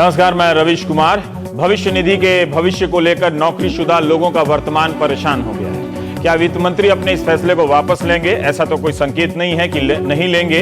नमस्कार, मैं रवीश कुमार। भविष्य निधि के भविष्य को लेकर नौकरीशुदा लोगों का वर्तमान परेशान हो गया है। क्या वित्त मंत्री अपने इस फैसले को वापस लेंगे? ऐसा तो कोई संकेत नहीं है कि नहीं लेंगे,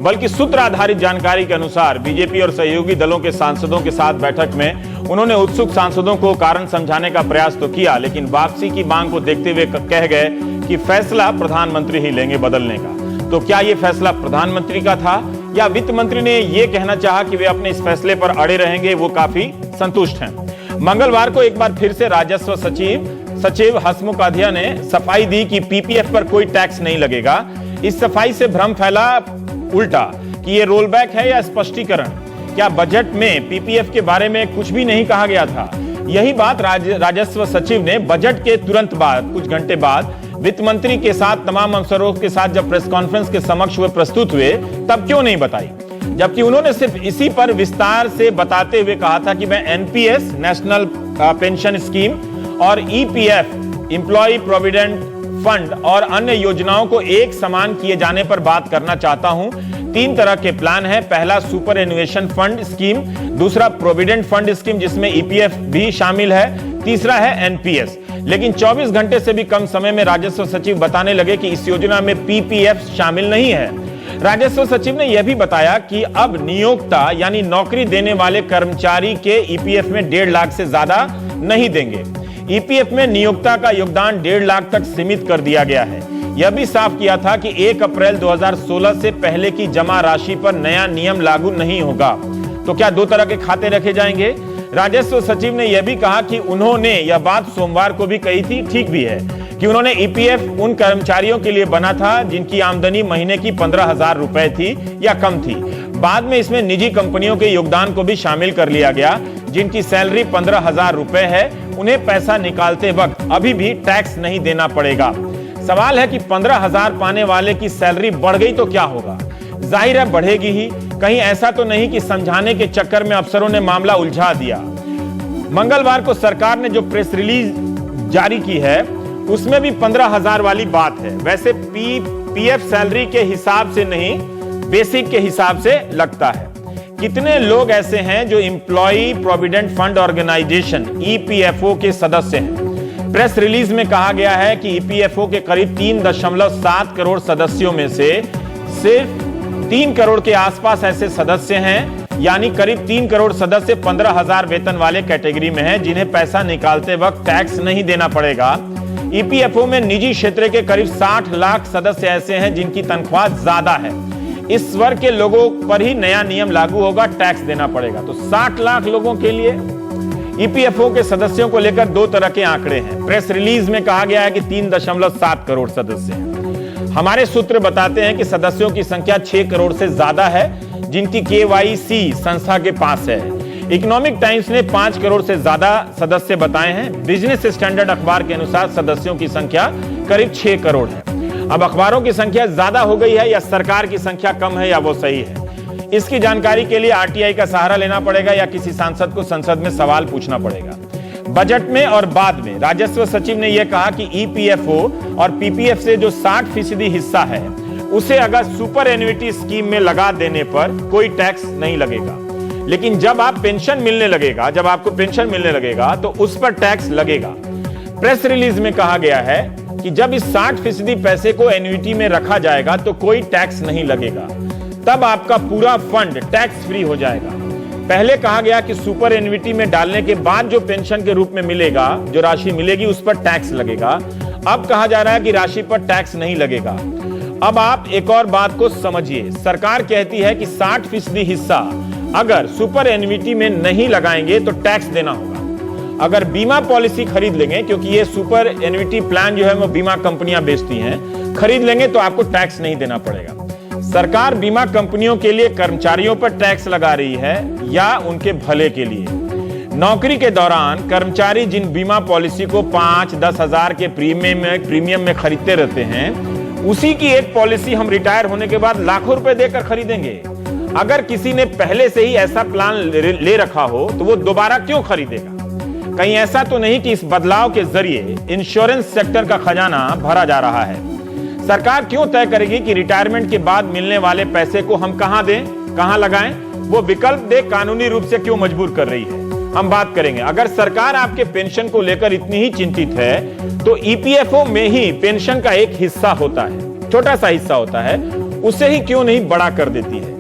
बल्कि सूत्र आधारित जानकारी के अनुसार बीजेपी और सहयोगी दलों के सांसदों के साथ बैठक में उन्होंने उत्सुक सांसदों को कारण समझाने का प्रयास तो किया, लेकिन वापसी की मांग को देखते हुए कह गए कि फैसला प्रधानमंत्री ही लेंगे बदलने का। तो क्या यह फैसला प्रधानमंत्री का था या वित्त मंत्री ने यह कहना चाहा कि वे अपने इस फैसले पर अड़े रहेंगे? वो काफी संतुष्ट हैं। मंगलवार को एक बार फिर से राजस्व सचिव हसमुख अढ़िया ने सफाई दी कि पीपीएफ पर कोई टैक्स नहीं लगेगा। इस सफाई से भ्रम फैला उल्टा कि ये रोलबैक है या स्पष्टीकरण। क्या बजट में पीपीएफ के बारे में कुछ भी नहीं कहा गया था? यही बात राजस्व सचिव ने बजट के तुरंत बाद, कुछ घंटे बाद वित्त मंत्री के साथ तमाम अफसरों के साथ जब प्रेस कॉन्फ्रेंस के समक्ष वे प्रस्तुत हुए तब क्यों नहीं बताई, जबकि उन्होंने सिर्फ इसी पर विस्तार से बताते हुए कहा था कि मैं एनपीएस, नेशनल पेंशन स्कीम, और ईपीएफ, एम्प्लॉय प्रोविडेंट फंड और अन्य योजनाओं को एक समान किए जाने पर बात करना चाहता हूं। 3 तरह के प्लान है। पहला सुपर एन्युएशन फंड स्कीम, दूसरा प्रोविडेंट फंड स्कीम जिसमें ईपीएफ भी शामिल है, तीसरा है एनपीएस। लेकिन 24 घंटे से भी कम समय में राजस्व सचिव बताने लगे कि इस योजना में पीपीएफ शामिल नहीं है। राजस्व सचिव ने यह भी बताया कि अब नियोक्ता यानी नौकरी देने वाले कर्मचारी के ईपीएफ में 1.5 लाख से ज्यादा नहीं देंगे। ईपीएफ में नियोक्ता का योगदान 1.5 लाख तक सीमित कर दिया गया है। यह भी साफ किया था कि 1 अप्रैल 2016 से पहले की जमा राशि पर नया नियम लागू नहीं होगा। तो क्या 2 तरह के खाते रखे जाएंगे? राजस्व सचिव ने यह भी कहा कि उन्होंने यह बात सोमवार को भी कही थी, ठीक भी है, कि उन्होंने ईपीएफ उन कर्मचारियों के लिए बना था जिनकी आमदनी महीने की 15,000 रुपए थी या कम थी। बाद में इसमें निजी कंपनियों के योगदान को भी शामिल कर लिया गया। जिनकी सैलरी 15,000 रुपए है, उन्हें पैसा निकालते वक्त अभी भी टैक्स नहीं देना पड़ेगा। सवाल है कि 15,000 पाने वाले की सैलरी बढ़ गई तो क्या होगा? जाहिर है बढ़ेगी ही। कहीं ऐसा तो नहीं कि समझाने के चक्कर में अफसरों ने मामला उलझा दिया। मंगलवार को सरकार ने जो प्रेस रिलीज जारी की है उसमें भी 15,000 वाली बात है। वैसे पीएफ सैलरी के हिसाब से नहीं, बेसिक के हिसाब से लगता है। कितने लोग ऐसे हैं जो employ provident fund organisation EPFO के सदस्य हैं? प्रेस रिलीज में कहा गया है कि ईपीएफओ के करीब 3.7 करोड़ सदस्यों में से सिर्फ 3 करोड़ के आसपास ऐसे सदस्य हैं, यानी करीब 3 करोड़ सदस्य 15,000 वेतन वाले कैटेगरी में हैं, जिन्हें पैसा निकालते वक्त टैक्स नहीं देना पड़ेगा। ईपीएफओ में निजी क्षेत्र के करीब 60 लाख सदस्य ऐसे हैं जिनकी तनख्वाह ज्यादा है। इस वर्ग के लोगों पर ही नया नियम लागू होगा, टैक्स देना पड़ेगा। तो 60 लाख लोगों के लिए ईपीएफओ के सदस्यों को लेकर 2 तरह के आंकड़े हैं। प्रेस रिलीज में कहा गया है कि 3.7 करोड़ सदस्य हैं। हमारे सूत्र बताते हैं कि सदस्यों की संख्या 6 करोड़ से ज्यादा है जिनकी केवाईसी संस्था के पास है। इकोनॉमिक टाइम्स ने 5 करोड़ से ज्यादा सदस्य बताए हैं। बिजनेस स्टैंडर्ड अखबार के अनुसार सदस्यों की संख्या करीब 6 करोड़ है। अब अखबारों की संख्या ज्यादा हो गई है या सरकार की संख्या कम है या वो सही है, इसकी जानकारी के लिए आरटीआई का सहारा लेना पड़ेगा या किसी सांसद को संसद में सवाल पूछना पड़ेगा। बजट में और बाद में राजस्व सचिव ने यह कहा कि ईपीएफओ और पीपीएफ से जो 60% हिस्सा है उसे अगर सुपर एन्युइटी स्कीम में लगा देने पर कोई टैक्स नहीं लगेगा, लेकिन जब आपको पेंशन मिलने लगेगा तो उस पर टैक्स लगेगा। प्रेस रिलीज में कहा गया है कि जब इस 60% पैसे को एन्युइटी में रखा जाएगा तो कोई टैक्स नहीं लगेगा, तब आपका पूरा फंड टैक्स फ्री हो जाएगा। पहले कहा गया कि सुपर एन्युइटी में डालने के बाद जो पेंशन के रूप में मिलेगा, जो राशि मिलेगी उस पर टैक्स लगेगा। अब कहा जा रहा है कि राशि पर टैक्स नहीं लगेगा। अब आप एक और बात को समझिए। सरकार कहती है कि 60% हिस्सा अगर सुपर एन्युइटी में नहीं लगाएंगे तो टैक्स देना होगा। अगर बीमा पॉलिसी खरीद लेंगे, क्योंकि ये सुपर एन्युइटी प्लान जो है वो बीमा कंपनियां बेचती हैं, खरीद लेंगे तो आपको टैक्स नहीं देना पड़ेगा। सरकार बीमा कंपनियों के लिए कर्मचारियों पर टैक्स लगा रही है या उनके भले के लिए? नौकरी के दौरान कर्मचारी जिन बीमा पॉलिसी को 5-10 हजार के प्रीमियम में खरीदते रहते हैं, उसी की एक पॉलिसी हम रिटायर होने के बाद लाखों रुपए देकर खरीदेंगे। अगर किसी ने पहले से ही ऐसा प्लान ले रखा हो तो वो दोबारा क्यों खरीदेगा? कहीं ऐसा तो नहीं कि इस बदलाव के जरिए इंश्योरेंस सेक्टर का खजाना भरा जा रहा है? सरकार क्यों तय करेगी कि रिटायरमेंट के बाद मिलने वाले पैसे को हम कहां दें, कहां लगाएं? वो विकल्प दे कानूनी रूप से क्यों मजबूर कर रही है, हम बात करेंगे। अगर सरकार आपके पेंशन को लेकर इतनी ही चिंतित है तो ईपीएफओ में ही पेंशन का एक हिस्सा होता है, छोटा सा हिस्सा होता है, उसे ही क्यों नहीं बड़ा कर देती है।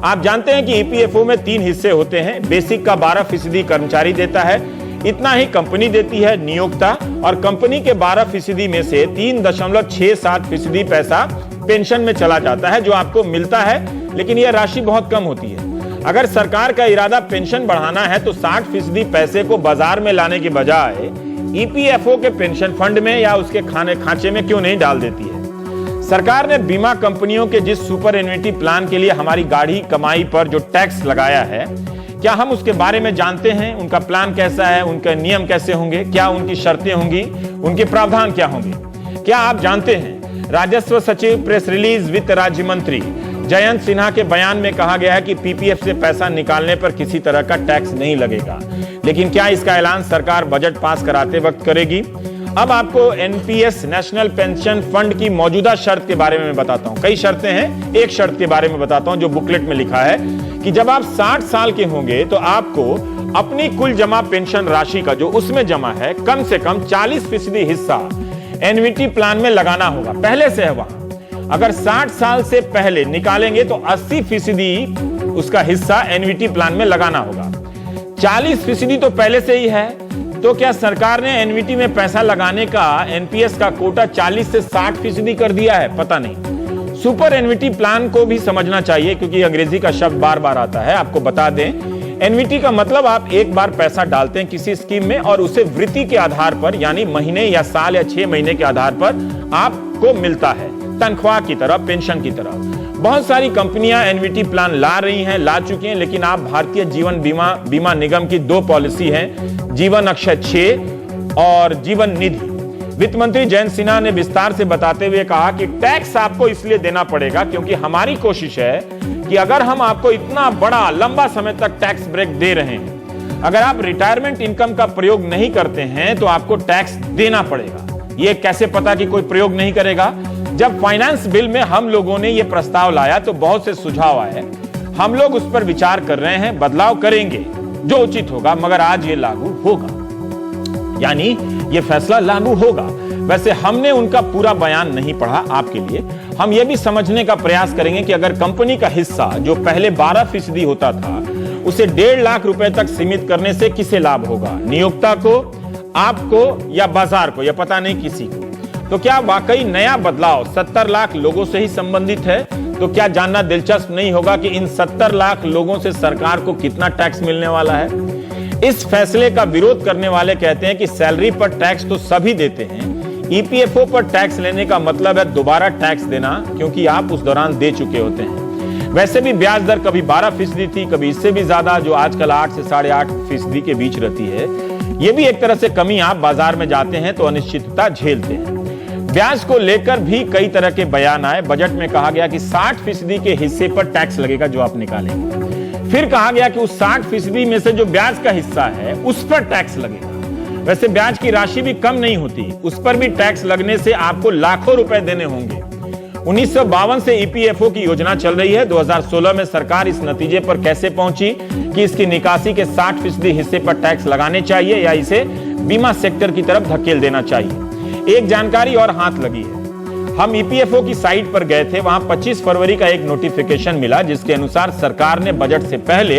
आप जानते हैं कि ईपीएफओ में 3 हिस्से होते हैं। बेसिक का 12% कर्मचारी देता है, इतना ही कंपनी देती है नियोक्ता, और कंपनी के 12% में से 3.67% पैसा पेंशन में चला जाता है जो आपको मिलता है, लेकिन यह राशि बहुत कम होती है। अगर सरकार का इरादा पेंशन बढ़ाना है तो 60% पैसे को बाजार में लाने के बजाय ईपीएफओ के पेंशन फंड में या उसके खांचे में क्यों नहीं डाल देती है। सरकार ने बीमा कंपनियों के जिस सुपर एन्युटी प्लान के लिए हमारी गाढ़ी कमाई पर जो टैक्स लगाया है, क्या हम उसके बारे में जानते हैं? उनका प्लान कैसा है, उनके नियम कैसे होंगे, क्या उनकी शर्तें होंगी, उनके प्रावधान क्या होंगे? क्या आप जानते हैं राजस्व सचिव प्रेस रिलीज वित्त राज्य मंत्री जयंत सिन्हा के बयान में कहा गया है कि पीपीएफ से पैसा निकालने पर किसी तरह का टैक्स नहीं लगेगा, लेकिन क्या इसका ऐलान सरकार बजट पास कराते वक्त करेगी? अब आपको एनपीएस नेशनल पेंशन फंड की मौजूदा शर्त के बारे में मैं बताता हूं। कई शर्तें हैं, एक शर्त के बारे में बताता हूं जो बुकलेट में लिखा है कि जब आप 60 साल के होंगे तो आपको अपनी कुल जमा पेंशन राशि का जो उसमें जमा है कम से कम 40% हिस्सा एन्युटी प्लान में लगाना होगा। पहले से है वहां, अगर 60 साल से पहले निकालेंगे तो 80% उसका हिस्सा एन्युटी प्लान में लगाना होगा। 40% तो पहले से ही है, तो क्या सरकार ने एन्युटी में पैसा लगाने का एनपीएस का कोटा 40 से 60% कर दिया है? पता नहीं। सुपर एन्युटी प्लान को भी समझना चाहिए क्योंकि अंग्रेजी का शब्द बार बार आता है। आपको बता दें, एन्युटी का मतलब आप एक बार पैसा डालते हैं किसी स्कीम में और उसे वृत्ति के आधार पर यानी महीने या साल या 6 महीने के आधार पर आपको मिलता है, तनख्वाह की तरह, पेंशन की तरह। बहुत सारी कंपनियां एन्युटी प्लान ला रही हैं, ला चुकी हैं, लेकिन आप भारतीय जीवन बीमा निगम की 2 पॉलिसी हैं, जीवन अक्षय 6 और जीवन निधि। वित्त मंत्री जयंत सिन्हा ने विस्तार से बताते हुए कहा कि टैक्स आपको इसलिए देना पड़ेगा क्योंकि हमारी कोशिश है कि अगर हम आपको इतना बड़ा लंबा समय तक टैक्स ब्रेक दे रहे हैं, अगर आप रिटायरमेंट इनकम का प्रयोग नहीं करते हैं तो आपको टैक्स देना पड़ेगा। यह कैसे पता कि कोई प्रयोग नहीं करेगा? जब फाइनेंस बिल में हम लोगों ने यह प्रस्ताव लाया तो बहुत से सुझाव आए, हम लोग उस पर विचार कर रहे हैं, बदलाव करेंगे जो उचित होगा, मगर आज ये लागू होगा, यानी ये फैसला लागू होगा। वैसे हमने उनका पूरा बयान नहीं पढ़ा आपके लिए, हम ये भी समझने का प्रयास करेंगे कि अगर कंपनी का हिस्सा जो पहले 12% होता था उसे 1.5 लाख रुपए तक सीमित करने से किसे लाभ होगा? नियोक्ता को, आपको या बाजार को, या पता नहीं किसी को। तो क्या वाकई नया बदलाव 70 लाख लोगों से ही संबंधित है? तो क्या जानना दिलचस्प नहीं होगा कि इन 70 लाख लोगों से सरकार को कितना टैक्स मिलने वाला है? इस फैसले का विरोध करने वाले कहते हैं कि सैलरी पर टैक्स तो सभी देते हैं, ईपीएफओ पर टैक्स लेने का मतलब है दोबारा टैक्स देना, क्योंकि आप उस दौरान दे चुके होते हैं। वैसे भी ब्याज दर कभी 12% थी, कभी इससे भी ज्यादा, जो आजकल 8 से 8.5% के बीच रहती है। यह भी एक तरह से कमी। आप बाजार में जाते हैं तो अनिश्चितता झेलते हैं। ब्याज को लेकर भी कई तरह के बयान आए। बजट में कहा गया कि 60% के हिस्से पर टैक्स लगेगा जो आप निकालेंगे। फिर कहा गया कि उस 60% में से जो ब्याज का हिस्सा है उस पर टैक्स लगेगा। वैसे ब्याज की राशि भी कम नहीं होती, उस पर भी टैक्स लगने से आपको लाखों रुपए देने होंगे। 1952 से ईपीएफओ की योजना चल रही है। 2016 में सरकार इस नतीजे पर कैसे पहुंची कि इसकी निकासी के 60% हिस्से पर टैक्स लगाने चाहिए या इसे बीमा सेक्टर की तरफ धकेल देना चाहिए? एक जानकारी और हाथ लगी है। हम ईपीएफओ की साइट पर गए थे, वहां 25 फरवरी का एक नोटिफिकेशन मिला जिसके अनुसार सरकार ने बजट से पहले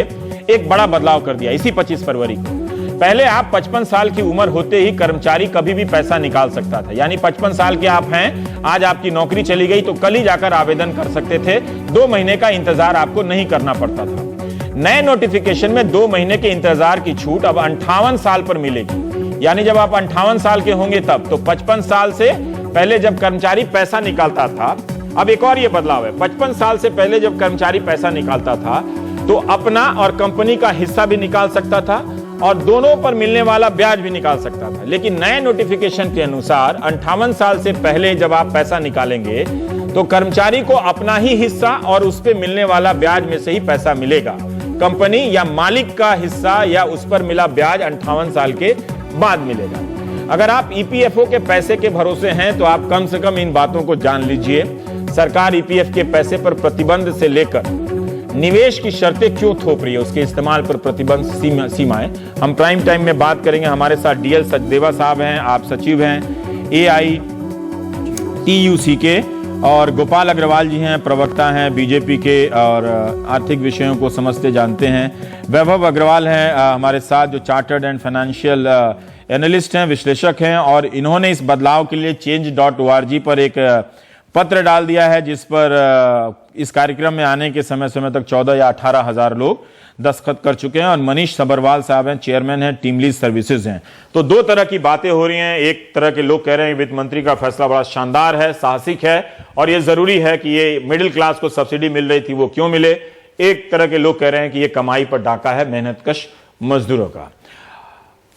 एक बड़ा बदलाव कर दिया। इसी 25 फरवरी को पहले आप 55 साल की उम्र होते ही कर्मचारी कभी भी पैसा निकाल सकता था, यानी 55 साल के आप हैं, आज आपकी नौकरी चली गई तो कल ही जाकर आवेदन कर सकते थे। 2 महीने का इंतजार आपको नहीं करना पड़ता था। नए नोटिफिकेशन में 2 महीने के इंतजार की छूट अब 58 साल पर मिलेगी, यानी जब आप 58 साल के होंगे तब। तो 55 साल से पहले जब कर्मचारी पैसा निकालता था, अब एक और ये बदलाव है, 55 साल से पहले जब कर्मचारी पैसा निकालता था तो अपना और कंपनी का हिस्सा भी निकाल सकता था और दोनों पर मिलने वाला ब्याज भी निकाल सकता था। लेकिन नए नोटिफिकेशन के अनुसार 58 साल से पहले जब आप पैसा निकालेंगे तो कर्मचारी को अपना ही हिस्सा और उस पर मिलने वाला ब्याज में से ही पैसा मिलेगा। कंपनी या मालिक का हिस्सा या उस पर मिला ब्याज 58 साल के बाद मिलेगा। अगर आप ईपीएफओ के पैसे के भरोसे हैं तो आप कम से कम इन बातों को जान लीजिए। सरकार ईपीएफ के पैसे पर प्रतिबंध से लेकर निवेश की शर्तें क्यों थोप रही है, उसके इस्तेमाल पर प्रतिबंध सीमाएं। हम प्राइम टाइम में बात करेंगे। हमारे साथ डीएल सचदेवा साहब हैं, आप सचिव हैं AITUC के, और गोपाल अग्रवाल जी हैं, प्रवक्ता हैं बीजेपी के और आर्थिक विषयों को समझते जानते हैं। वैभव अग्रवाल हैं हमारे साथ, जो चार्टर्ड एंड फाइनेंशियल एनालिस्ट हैं, विश्लेषक हैं, और इन्होंने इस बदलाव के लिए change.org पर एक पत्र डाल दिया है, जिस पर इस कार्यक्रम में आने के समय तक 14 या 18 हजार लोग दस्तखत कर चुके हैं। और मनीष सबरवाल साहब हैं, चेयरमैन हैं, टीम लीज सर्विसेज हैं। तो दो तरह की बातें हो रही हैं। एक तरह के लोग कह रहे हैं वित्त मंत्री का फैसला बड़ा शानदार है, साहसिक है, और ये जरूरी है कि ये मिडिल क्लास को सब्सिडी मिल रही थी वो क्यों मिले। एक तरह के लोग कह रहे हैं कि ये कमाई पर डाका है मेहनतकश मजदूरों का।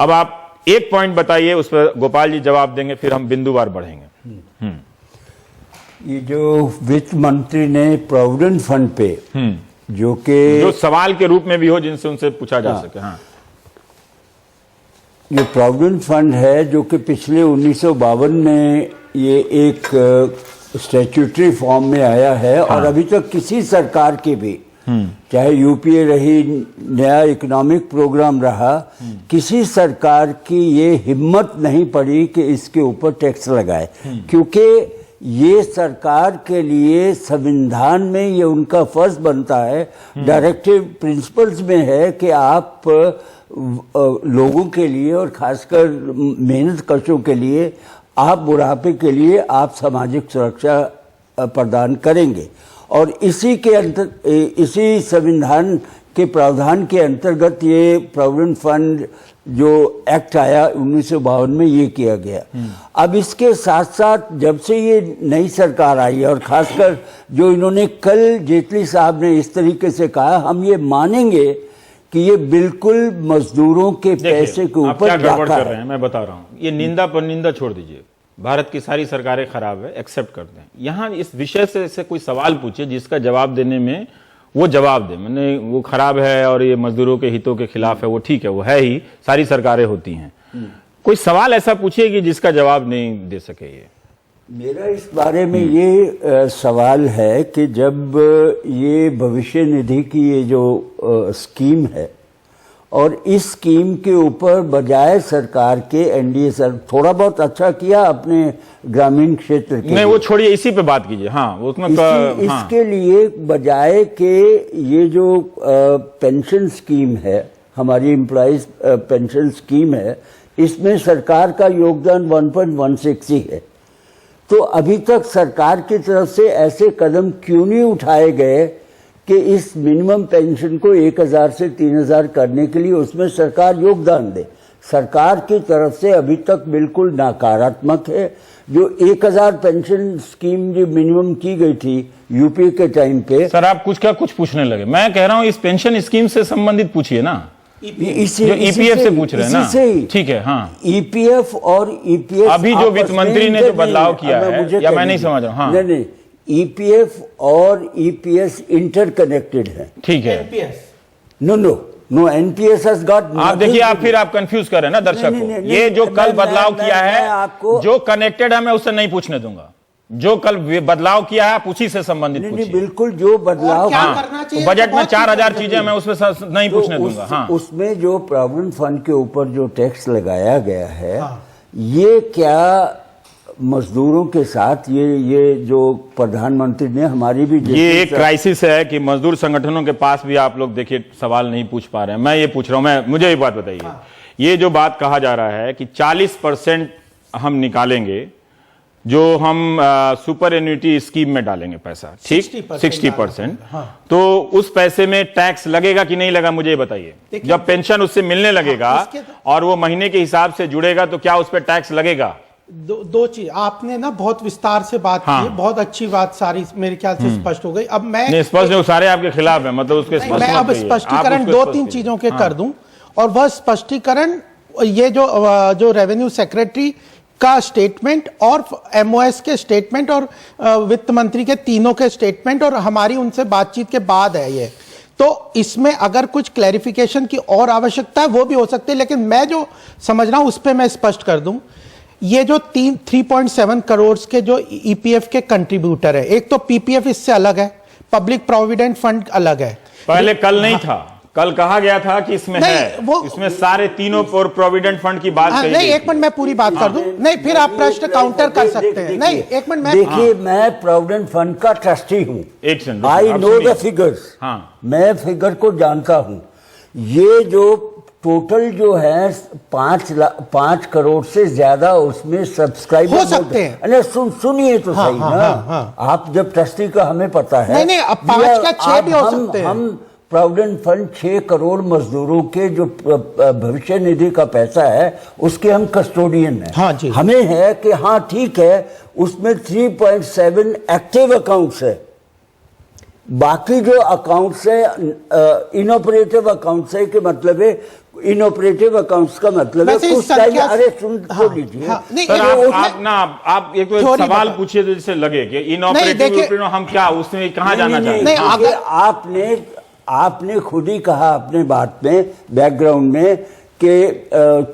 अब आप एक पॉइंट बताइए, उस पर गोपाल जी जवाब देंगे, फिर हम बिंदुवार बढ़ेंगे। ये जो वित्त मंत्री ने प्रोविडेंट फंड पे जो सवाल के रूप में भी हो, जिनसे उनसे पूछा जा सके। हाँ, ये प्रोविडेंट फंड है जो कि पिछले 1952 में ये एक स्टैट्यूटरी फॉर्म में आया है। हाँ। और अभी तक किसी सरकार की भी, चाहे यूपीए रही, नया इकोनॉमिक प्रोग्राम रहा, किसी सरकार की ये हिम्मत नहीं पड़ी कि इसके ऊपर टैक्स लगाए, क्योंकि ये सरकार के लिए संविधान में ये उनका फर्ज बनता है, डायरेक्टिव प्रिंसिपल्स में है कि आप लोगों के लिए और खासकर मेहनत कशों के लिए, आप बुढ़ापे के लिए आप सामाजिक सुरक्षा प्रदान करेंगे। और इसी संविधान के प्रावधान के अंतर्गत ये प्रोविडेंट फंड जो एक्ट आया 1952 में ये किया गया। अब इसके साथ साथ जब से ये नई सरकार आई और खासकर जो इन्होंने कल जेटली साहब ने इस तरीके से कहा, हम ये मानेंगे कि ये बिल्कुल मजदूरों के पैसे के ऊपर गड़बड़ कर रहे हैं। मैं बता रहा हूँ, ये निंदा पर निंदा छोड़ दीजिए। भारत की सारी सरकारें खराब है, एक्सेप्ट करते हैं। यहाँ इस विषय से कोई सवाल पूछे जिसका जवाब देने में वो जवाब दे, मैंने वो खराब है और ये मजदूरों के हितों के खिलाफ है, वो ठीक है, वो है ही, सारी सरकारें होती हैं। कोई सवाल ऐसा पूछिए कि जिसका जवाब नहीं दे सके। ये मेरा इस बारे में ये सवाल है कि जब ये भविष्य निधि की ये जो स्कीम है, और इस स्कीम के ऊपर बजाय सरकार के एनडीए सर थोड़ा बहुत अच्छा किया अपने ग्रामीण क्षेत्र के, नहीं वो छोड़िए, इसी पे बात कीजिए। हाँ, उसमें इसके लिए बजाय के ये जो पेंशन स्कीम है, हमारी एम्प्लॉइज पेंशन स्कीम है, इसमें सरकार का योगदान 1.16 ही है। तो अभी तक सरकार की तरफ से ऐसे कदम क्यों नहीं उठाए गए कि इस मिनिमम पेंशन को 1000 से 3000 करने के लिए उसमें सरकार योगदान दे। सरकार की तरफ से अभी तक बिल्कुल नकारात्मक है। जो 1000 पेंशन स्कीम जो मिनिमम की गई थी यूपी के टाइम पे। सर आप कुछ पूछने लगे, मैं कह रहा हूं इस पेंशन स्कीम से संबंधित पूछिए ना, जो ईपीएफ से पूछ रहे हैं ना, ठीक है। हाँ, ईपीएफ और ईपीएफ अभी जो वित्त मंत्री ने जो बदलाव किया है, या मैं नहीं समझ रहा हूँ। नहीं, ईपीएफ और ईपीएस इंटरकनेक्टेड है, ठीक है। No NPS has got. आप देखिए, आप कंफ्यूज कर रहे हैं ना दर्शक को। ये जो कल बदलाव किया है, जो कनेक्टेड है, मैं उससे नहीं पूछने दूंगा। जो कल बदलाव किया है आप उसी से संबंधित पूछिए। बिल्कुल, जो बदलाव बजट में 4000 चीजें, मैं उसमें नहीं पूछने दूंगा। हाँ, उसमें जो प्रोविडेंट फंड के ऊपर जो टैक्स लगाया गया है, ये क्या मजदूरों के साथ ये जो प्रधानमंत्री ने हमारी भी, ये एक क्राइसिस है कि मजदूर संगठनों के पास भी आप लोग देखिए सवाल नहीं पूछ पा रहे हैं। मैं ये पूछ रहा हूं, मुझे एक बात बताइए। ये जो बात कहा जा रहा है कि 40% हम निकालेंगे, जो हम सुपर एन्युटी स्कीम में डालेंगे पैसा, ठीक, 60%। तो उस पैसे में टैक्स लगेगा कि नहीं लगा, मुझे बताइए। जब पेंशन उससे मिलने लगेगा और वो महीने के हिसाब से जुड़ेगा, तो क्या उस पर टैक्स लगेगा? दो चीज आपने ना बहुत विस्तार से बात की, बहुत अच्छी बात, सारी मेरे ख्याल से स्पष्ट हो गई। अब मैं स्पष्ट नहीं, सारे आपके खिलाफ है, मतलब उसके मैं अब स्पष्टीकरण 2-3 चीजों के कर दूं। और वह स्पष्टीकरण ये जो रेवेन्यू सेक्रेटरी का स्टेटमेंट और एमओएस के स्टेटमेंट और वित्त मंत्री के तीनों के स्टेटमेंट और हमारी उनसे बातचीत के बाद है ये। तो इसमें अगर कुछ क्लैरिफिकेशन की और आवश्यकता है वो भी हो सकती है, लेकिन मैं जो समझ रहा हूं उस पर मैं स्पष्ट कर दूं। ये जो 3.7 करोड़ के जो ईपीएफ के कंट्रीब्यूटर है, एक तो पीपीएफ इससे अलग है, पब्लिक प्रोविडेंट फंड अलग है। पहले कल नहीं था, कल कहा गया था कि इसमें नहीं, है, इसमें सारे तीनों और प्रोविडेंट फंड की बात कही नहीं, गई एक मिनट मैं पूरी बात कर दूं, नहीं फिर आप प्रश्न काउंटर कर सकते हैं। नहीं, एक मिनट मैं देखिए, मैं प्रोविडेंट फंड का ट्रस्टी हूँ, एक सेकंड, आई आप नो द सुनिए। फिगर्स, हाँ। मैं फिगर को जानता हूँ। ये जो टोटल जो है 5 करोड़ से ज्यादा उसमें सब्सक्राइबर हो सकते हैं। अरे सुनिए तो हाँ, सही हाँ, ना। हाँ। आप जब ट्रस्टी का हमें पता है, नहीं, अब 5 क्या 6 भी हो सकते हैं। हम प्रोविडेंट फंड 6 करोड़ मजदूरों के जो भविष्य निधि का पैसा है उसके हम कस्टोडियन हैं। हाँ जी। हमें है कि हाँ ठीक है, उसमें 3.7 एक्टिव अकाउंट्स है, बाकी जो अकाउंट्स है इनऑपरेटिव अकाउंट्स है, कि मतलब है इनऑपरेटिव अकाउंट्स का मतलब है वैसे इस कुछ टाइम। संख्या से- अरे सुन तो हाँ, लीजिए। हाँ, नहीं, सर, उसमें- आप एक तो एक थ्योरी सवाल बता- पूछिए तो जिससे लगे कि देखिए- इनऑपरेटिव हम क्या उसमें कहाँ जाना चाहते नहीं, हैं? अगर- आपने खुद ही कहा अपने बात में बैकग्राउंड में कि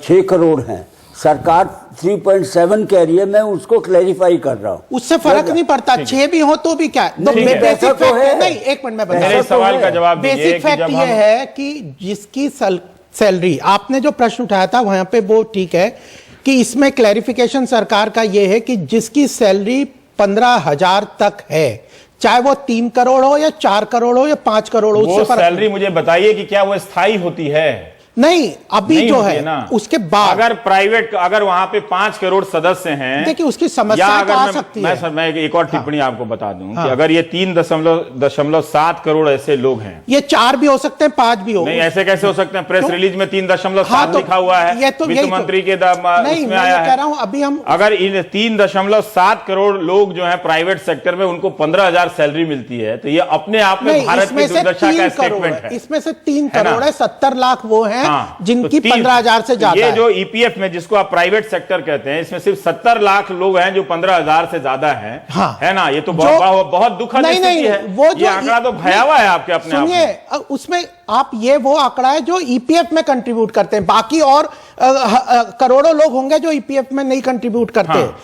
6 करोड़ हैं, सरकार 3.7 कह रही है, मैं उसको क्लैरिफाई कर रहा हूँ। उससे फर्क नहीं पड़ता, 6 भी हो तो भी क्या है। तो ठीक है। बेसिक पैसा तो फैक्ट है। नहीं, एक मिनट में मेरे बता, सवाल का जवाब दीजिए बेसिक कि फैक्ट जब ये हम है कि जिसकी सैलरी, आपने जो प्रश्न उठाया था वहां पे वो ठीक है कि इसमें क्लैरिफिकेशन सरकार का ये है कि जिसकी सैलरी 15,000 तक है, चाहे वो 3 करोड़ हो या 4 करोड़ हो या 5 करोड़ हो, वो उससे फर्क सैलरी मुझे बताइए कि क्या वो स्थायी होती है? नहीं, अभी नहीं जो होती है ना। उसके बाद अगर प्राइवेट, अगर वहां पे 5 करोड़ सदस्य हैं, देखिए उसकी या समस्या अगर तो आ मैं, सकती मैं है। सर मैं एक और टिप्पणी आपको बता दूं हाँ। कि अगर ये 3.7 करोड़ ऐसे लोग हैं, ये 4 भी हो सकते हैं, 5 भी हो। नहीं ऐसे कैसे हो सकते हैं? प्रेस क्यों? रिलीज में 3.7 हाँ, तो लिखा हुआ है, ये तो वित्त यही तो- मंत्री के नहीं, उसमें मैं आया कह है। रहा हूं अभी हम अगर इन 3.7 करोड़ लोग जो है प्राइवेट सेक्टर में, उनको 15,000 सैलरी मिलती है, तो ये अपने आप में नहीं, भारत की इसमें से दुर्दशा 3 का करोड़ स्टेटमेंट है। इसमें से 3 है ना? करोड़ है, 70 लाख वो हैं हाँ, जिनकी तो 15,000 से ज्यादा ये है। जो ईपीएफ में जिसको आप प्राइवेट सेक्टर कहते हैं, इसमें सिर्फ 70 लाख लोग हैं जो 15,000 से ज्यादा हैं। हाँ। है ना? ये तो जो- बहुत दुखद नहीं, स्थिति नहीं, है। वो जो ये आंकड़ा तो भयावह है आपके अपने आप सुनिए, में। उसमें आप ये वो आंकड़ा है जो ईपीएफ में कंट्रीब्यूट करते हैं, बाकी और करोड़ों लोग होंगे जो ईपीएफ में नहीं कंट्रीब्यूट करते। हाँ।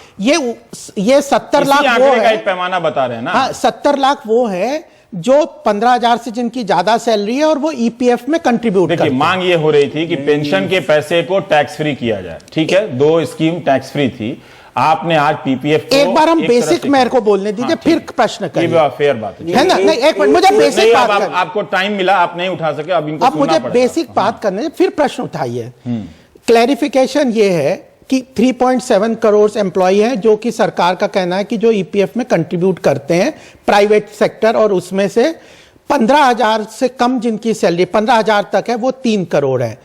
ये 70 इसी लाख वो आंकड़े का है। एक पैमाना बता रहे हैं ना। हाँ, 70 लाख वो है जो 15,000 से जिनकी ज्यादा सैलरी है और वो ईपीएफ में कंट्रीब्यूट करते देखिए, हैं। मांग ये हो रही थी कि पेंशन के पैसे को टैक्स फ्री किया जाए। ठीक है, 2 स्कीम टैक्स फ्री थी, आपने आज पीपीएफ को एक बार हम एक तरह बेसिक से- मेरे को बोलने दीजिए, हाँ, फिर ठीक है। प्रश्न ये करिए। फेयर बात है ना? नहीं, एक मिनट, मुझे नहीं, बेसिक अब बात करनी। आपको टाइम मिला, आप नहीं उठा सके, अब इनको अब सुनना मुझे पड़ेगा। बेसिक बात करने दीजिए, फिर प्रश्न उठाइए। क्लैरिफिकेशन ये है कि 3.7 करोड़ एम्प्लॉय हैं जो कि सरकार का कहना है कि जो ईपीएफ में कंट्रीब्यूट करते हैं प्राइवेट सेक्टर, और उसमें से 15,000 से कम जिनकी सैलरी 15,000 तक है वो 3 करोड़ है।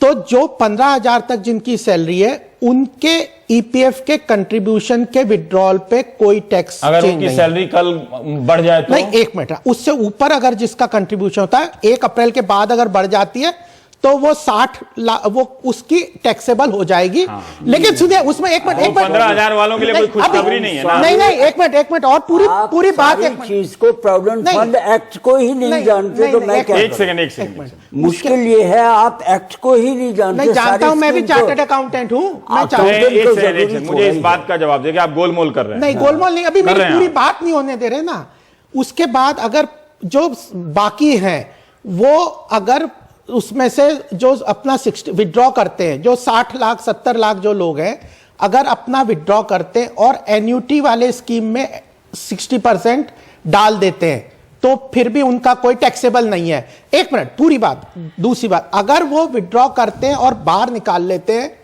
तो जो 15,000 तक जिनकी सैलरी है उनके ईपीएफ के कंट्रीब्यूशन के विड्रॉल पे कोई टैक्स अगर चेंज उनकी नहीं सैलरी कल बढ़ जाए तो? नहीं, एक मिनट, उससे ऊपर अगर जिसका कंट्रीब्यूशन होता है 1 अप्रैल के बाद अगर बढ़ जाती है तो वो 60 लाख वो उसकी टैक्सेबल हो जाएगी। लेकिन सुनिए, उसमें एक मिनट, वो 15,000 वालों के लिए कोई खुशखबरी नहीं है ना। नहीं, एक मिनट और पूरी बात एक मिनट। चीज को प्रोविडेंट नहीं। फंड एक्ट को ही नहीं जानते, तो मैं क्या एक सेकंड मुश्किल ये है, आप एक्ट को ही नहीं जानते। नहीं जानता सारी हूं, मैं भी स्कीम को- चार्टर्ड अकाउंटेंट हूं, मैं आप चाहता तो- एक तो सेकंड जरूरी मुझे इस थोड़ा बात का जवाब देखिए, आप गोलमोल कर रहे हैं। नहीं, गोलमाल नहीं, अभी कर मेरी रहे हैं पूरी आप। बात नहीं होने दे रहे ना। उसके बाद अगर जो बाकी हैं वो अगर उसमें से जो अपना 60 विड्रॉ करते हैं, जो 60 लाख 70 लाख जो लोग हैं, अगर अपना विड्रॉ करते हैं और एन्यूटी वाले स्कीम में 60% डाल देते हैं तो फिर भी उनका कोई टैक्सेबल नहीं है। एक मिनट, पूरी बात। दूसरी बात, अगर वो विड्रॉ करते हैं और बाहर निकाल लेते हैं,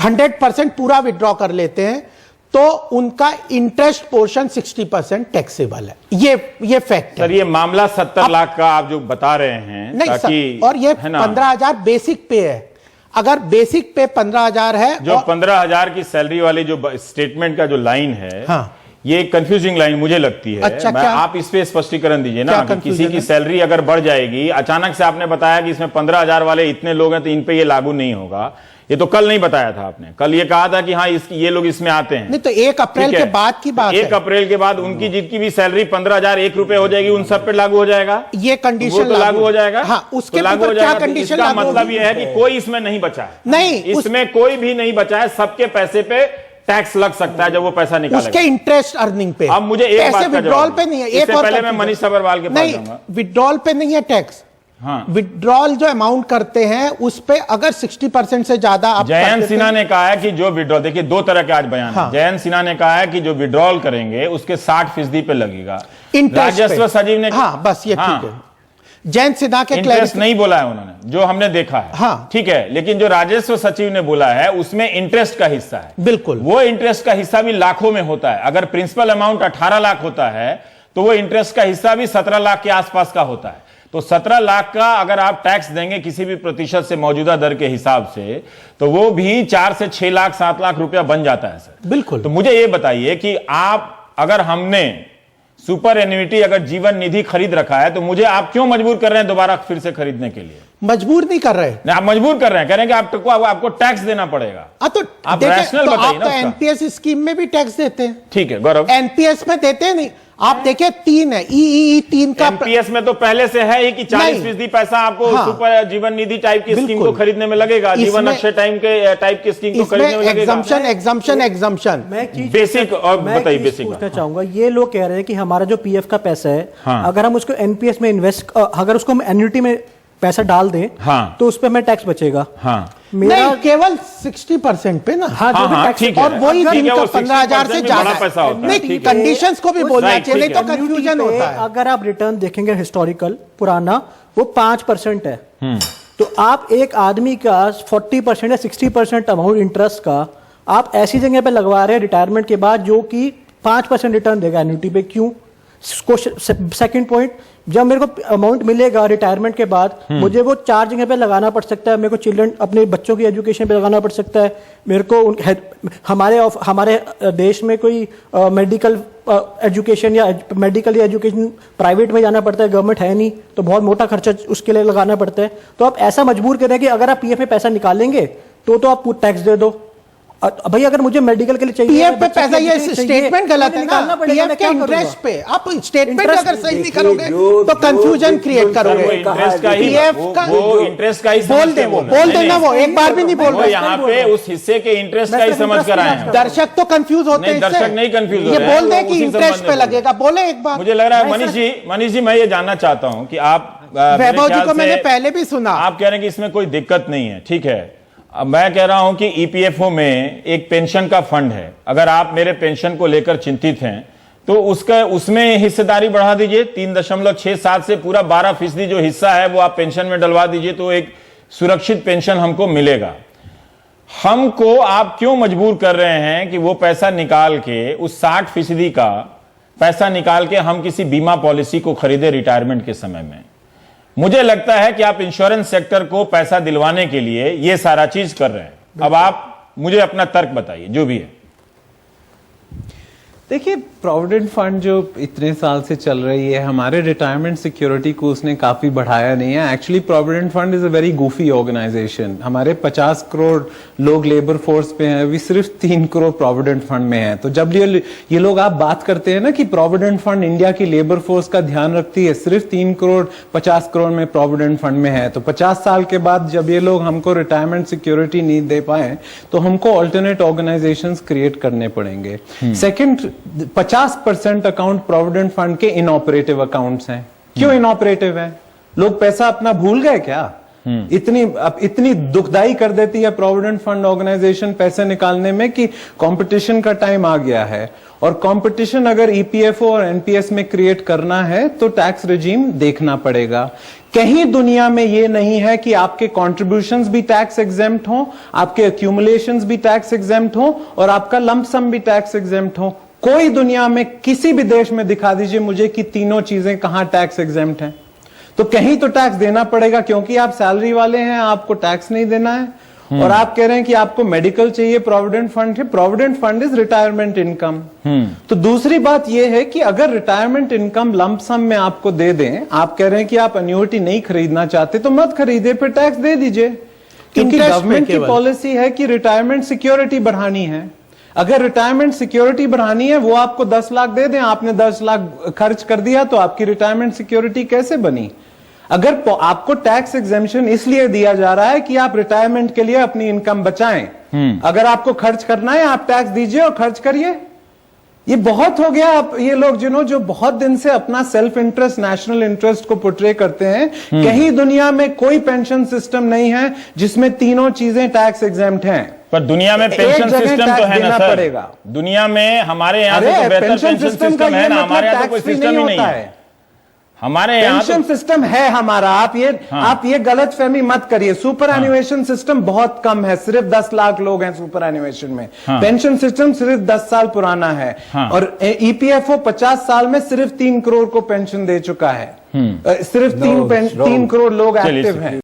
100% पूरा विड्रॉ कर लेते हैं, तो उनका इंटरेस्ट पोर्शन 60% टैक्सेबल है। ये फैक्ट है। सर, ये मामला 70 लाख का आप जो बता रहे हैं, नहीं ताकि सर, और ये है ना, 15,000 बेसिक पे है। अगर बेसिक पे 15,000 है जो और 15,000 की सैलरी वाली जो स्टेटमेंट का जो लाइन है, हाँ। ये कंफ्यूजिंग लाइन मुझे लगती है। अच्छा, क्या? आप इस पे स्पष्टीकरण दीजिए ना क्या कि किसी confusion की है? सैलरी अगर बढ़ जाएगी, अचानक से आपने बताया कि इसमें 15,000 वाले इतने लोग हैं तो इन पे ये लागू नहीं होगा। ये तो कल नहीं बताया था आपने। कल ये कहा था कि हाँ ये लोग इसमें आते हैं। नहीं, तो 1 अप्रैल ठीक के है। बाद की बात है। 1 अप्रैल के बाद उनकी जितकी भी सैलरी 15,001 रुपए हो जाएगी, उन सब पे लागू हो जाएगा। ये कंडीशन वो तो लागू हो जाएगा। हाँ, उसके तो लागू ऊपर हो क्या जाएगा। तो कंडीशन इसका लागू मतलब होगी? ये है कि कोई इसमें नहीं बचा है। नहीं, इसमें कोई भी नहीं बचा है। सबके पैसे पे टैक्स लग सकता है जब वो पैसा निकालेगा। उसके इंटरेस्ट अर्निंग पे। अब मुझे एक बात का विड्रॉल जवाब पे नहीं है। इससे एक और पहले मैं confusion। मनीष सब्रवाल के पास नहीं, जाऊंगा। विड्रॉल पे नहीं है टैक्स, हाँ। विड्रॉल जो अमाउंट करते हैं उस पे अगर 60% से ज्यादा आप जयंत सिन्हा ने कहा है कि जो विड्रॉल, देखिए दो तरह के आज बयान हाँ। है। जयंत सिन्हा ने कहा है कि जो विड्रॉल करेंगे उसके 60% पे लगेगा। इंटरेस्ट राजस्व सचिव ने, हाँ बस ये हाँ, ठीक है। जयंत सिन्हा के इंटरेस्ट नहीं बोला है उन्होंने, जो हमने देखा है। हाँ। ठीक है, लेकिन जो राजस्व सचिव ने बोला है उसमें इंटरेस्ट का हिस्सा है। बिल्कुल। वो इंटरेस्ट का हिस्सा भी लाखों में होता है। अगर प्रिंसिपल अमाउंट 18 लाख होता है तो वो इंटरेस्ट का हिस्सा भी 17 लाख के आसपास का होता है। तो 17 लाख का अगर आप टैक्स देंगे किसी भी प्रतिशत से मौजूदा दर के हिसाब से, तो वो भी 4 से 6 लाख 7 लाख रुपया बन जाता है सर। बिल्कुल। तो मुझे ये बताइए कि आप, अगर हमने सुपर एन्युइटी अगर जीवन निधि खरीद रखा है तो मुझे आप क्यों मजबूर कर रहे हैं दोबारा फिर से खरीदने के लिए? मजबूर नहीं कर रहे। नहीं, आप मजबूर कर रहे हैं, कह रहे हैं कि आपको टैक्स देना पड़ेगा। तो आप देखिए, रैशनल तो बताइए आप ना तो उसका। एनपीएस स्कीम में भी टैक्स देते हैं। ठीक है गौरव, एनपीएस में देते हैं नहीं। आप देखिए 3 है, ई 3 का एनपीएस में तो पहले से है ही कि 40% पैसा आपको हाँ। सुपर जीवन निधि टाइप की स्कीम बिल्कुल। को खरीदने में लगेगा, जीवन अक्षय टाइप की स्कीम को खरीदने में लगेगा। एग्जम्पन मैं एक चीज बेसिक और मैं बताइए एक चीज बेसिक पूछना चाहूंगा। ये लोग कह रहे हैं कि हमारा जो पीएफ का पैसा है, हाँ। अगर हम उसको एनपीएस में इन्वेस्ट, अगर उसको हम एन्युटी में पैसा डाल दें, हाँ। तो उस पर हमें टैक्स बचेगा। हाँ मेरा नहीं, केवल 60% पे ना। हाँ, जो भी हाँ, टैक्स ठीक है। और वही ठीक दिन है, का वो 15,000 से 60% भी ज्यादा बड़ा पैसा होता है, नहीं, ठीक है। कंडीशंस को भी बोलना राइट, चाहिए, नहीं ठीक तो है। कंफ्यूजन Annuity होता पे है। अगर आप रिटर्न देखेंगे हिस्टोरिकल पुराना, वो 5% है। तो आप एक आदमी का 40% या 60% अमाउंट इंटरेस्ट का आप ऐसी जगह पे लगवा रहे हैं रिटायरमेंट के बाद जो कि 5% रिटर्न देगा एन्युटी पे। क्यों? सेकंड पॉइंट, जब मेरे को अमाउंट मिलेगा रिटायरमेंट के बाद, मुझे वो 4 जगह पे लगाना पड़ सकता है। मेरे को चिल्ड्रन, अपने बच्चों की एजुकेशन पे लगाना पड़ सकता है। मेरे को हमारे देश में कोई मेडिकल एजुकेशन या मेडिकल एजुकेशन प्राइवेट में जाना पड़ता है, गवर्नमेंट है नहीं, तो बहुत मोटा खर्चा उसके लिए लगाना पड़ता है। तो आप ऐसा मजबूर करें कि अगर आप पीएफ में पैसा निकालेंगे तो आप टैक्स दे दो। भाई अगर मुझे मेडिकल के लिए चाहिए, पीएफ पे पैसा, ये स्टेटमेंट गलत है ना। पीएफ के इंटरेस्ट पे आप स्टेटमेंट अगर सही नहीं करोगे तो कंफ्यूजन क्रिएट करोगे। इंटरेस्ट का ही, पीएफ का वो इंटरेस्ट का ही बोल दे, वो बोल देना, वो एक बार भी नहीं बोल वो रहे। यहाँ पे उस हिस्से के इंटरेस्ट का ही समझ कर आए हैं। दर्शक तो कंफ्यूज होते हैं नहीं, इससे। दर्शक नहीं कंफ्यूज हो ये रहे हैं, बोल दे वो कि उसी इंटरेस्ट संबंध पे में लगेगा, बोले एक बार। मुझे लग रहा है मनीष जी मैं ये जानना चाहता हूं कि आप, मेरे वैभव जी ख्याल को मैंने से पहले भी सुना। आप कह रहे हैं कि इसमें कोई दिक्कत नहीं है, ठीक है। अब मैं कह रहा हूं कि ईपीएफओ में एक पेंशन का फंड है। अगर आप मेरे पेंशन को लेकर चिंतित हैं तो उसमें हिस्सेदारी बढ़ा दीजिए 3.67 से पूरा 12% जो हिस्सा है वो आप पेंशन में डलवा दीजिए, तो एक सुरक्षित पेंशन हमको मिलेगा। हमको आप क्यों मजबूर कर रहे हैं कि वो पैसा निकाल के, उस 60% का पैसा निकाल के हम किसी बीमा पॉलिसी को खरीदे रिटायरमेंट के समय में? मुझे लगता है कि आप इंश्योरेंस सेक्टर को पैसा दिलवाने के लिए ये सारा चीज कर रहे हैं। अब आप मुझे अपना तर्क बताइए, जो भी है। देखिए, प्रोविडेंट फंड जो इतने साल से चल रही है, हमारे रिटायरमेंट सिक्योरिटी को उसने काफी बढ़ाया नहीं है। Actually provident fund is a very goofy organisation. हमारे 50 करोड़ लोग लेबर फोर्स पे हैं, अभी सिर्फ 3 करोड़ प्रोविडेंट फंड में हैं। तो जब ये लोग आप बात करते हैं ना कि प्रोविडेंट फंड इंडिया की लेबर फोर्स का ध्यान रखती है, सिर्फ 3 करोड़ 50 करोड़ में प्रोविडेंट फंड में है। तो 50 साल के बाद जब ये लोग हमको रिटायरमेंट सिक्योरिटी नहीं दे पाए तो हमको ऑल्टरनेट ऑर्गेनाइजेशंस क्रिएट करने पड़ेंगे। सेकंड, 50% अकाउंट प्रोविडेंट फंड के इनऑपरेटिव अकाउंट्स हैं। क्यों इनऑपरेटिव है? लोग पैसा अपना भूल गए क्या? इतनी दुखदाई कर देती है प्रोविडेंट फंड ऑर्गेनाइजेशन पैसे निकालने में कि कंपटीशन का टाइम आ गया है। और कंपटीशन अगर ईपीएफओ और एनपीएस में क्रिएट करना है तो टैक्स रेजिम देखना पड़ेगा। कहीं दुनिया में ये नहीं है कि आपके कॉन्ट्रीब्यूशंस भी टैक्स एग्जेम्प्ट हो, आपके एक्यूमुलेशंस भी टैक्स एग्जेम्प्ट हो और आपका लंप सम भी टैक्स एग्जेम्प्ट हो। कोई दुनिया में किसी भी देश में दिखा दीजिए मुझे कि तीनों चीजें कहां टैक्स एग्जेम्प्ट हैं। तो कहीं तो टैक्स देना पड़ेगा, क्योंकि आप सैलरी वाले हैं, आपको टैक्स नहीं देना है। और आप कह रहे हैं कि आपको मेडिकल चाहिए, प्रोविडेंट फंड है। Provident fund is retirement income. तो दूसरी बात यह है कि अगर रिटायरमेंट इनकम लंप सम में आपको दे दें, आप कह रहे हैं कि आप एन्युटी नहीं खरीदना चाहते तो मत खरीदे, फिर टैक्स दे दीजिए। क्योंकि गवर्नमेंट की पॉलिसी है कि रिटायरमेंट सिक्योरिटी बढ़ानी है। अगर रिटायरमेंट सिक्योरिटी बढ़ानी है, वो आपको 10 लाख दे दें, आपने 10 लाख खर्च कर दिया, तो आपकी रिटायरमेंट सिक्योरिटी कैसे बनी? अगर आपको टैक्स एग्जेम्पशन इसलिए दिया जा रहा है कि आप रिटायरमेंट के लिए अपनी इनकम बचाएं, अगर आपको खर्च करना है आप टैक्स दीजिए और खर्च करिए। ये बहुत हो गया। अब ये लोग जो बहुत दिन से अपना सेल्फ इंटरेस्ट, नेशनल इंटरेस्ट को पोर्ट्रे करते हैं, कहीं दुनिया में कोई पेंशन सिस्टम नहीं है जिसमें तीनों चीजें टैक्स एग्जेम्प्ट हैं। पर दुनिया में पेंशन सिस्टम तो है ना सर, पड़ेगा दुनिया में। हमारे यहाँ तो बेहतर पेंशन सिस्टम है ना, हमारे यहाँ तो कोई सिस्टम ही नहीं है। हमारे यहाँ पेंशन सिस्टम है हमारा। आप ये गलत फहमी मत करिए। सुपर एनुएशन सिस्टम बहुत कम है, सिर्फ 10 लाख लोग हैं सुपर एनुएशन में। पेंशन सिस्टम सिर्फ 10 साल पुराना है। और ईपीएफओ 50 साल में सिर्फ 3 करोड़ को पेंशन दे चुका है। सिर्फ 3 करोड़ लोग एक्टिव हैं।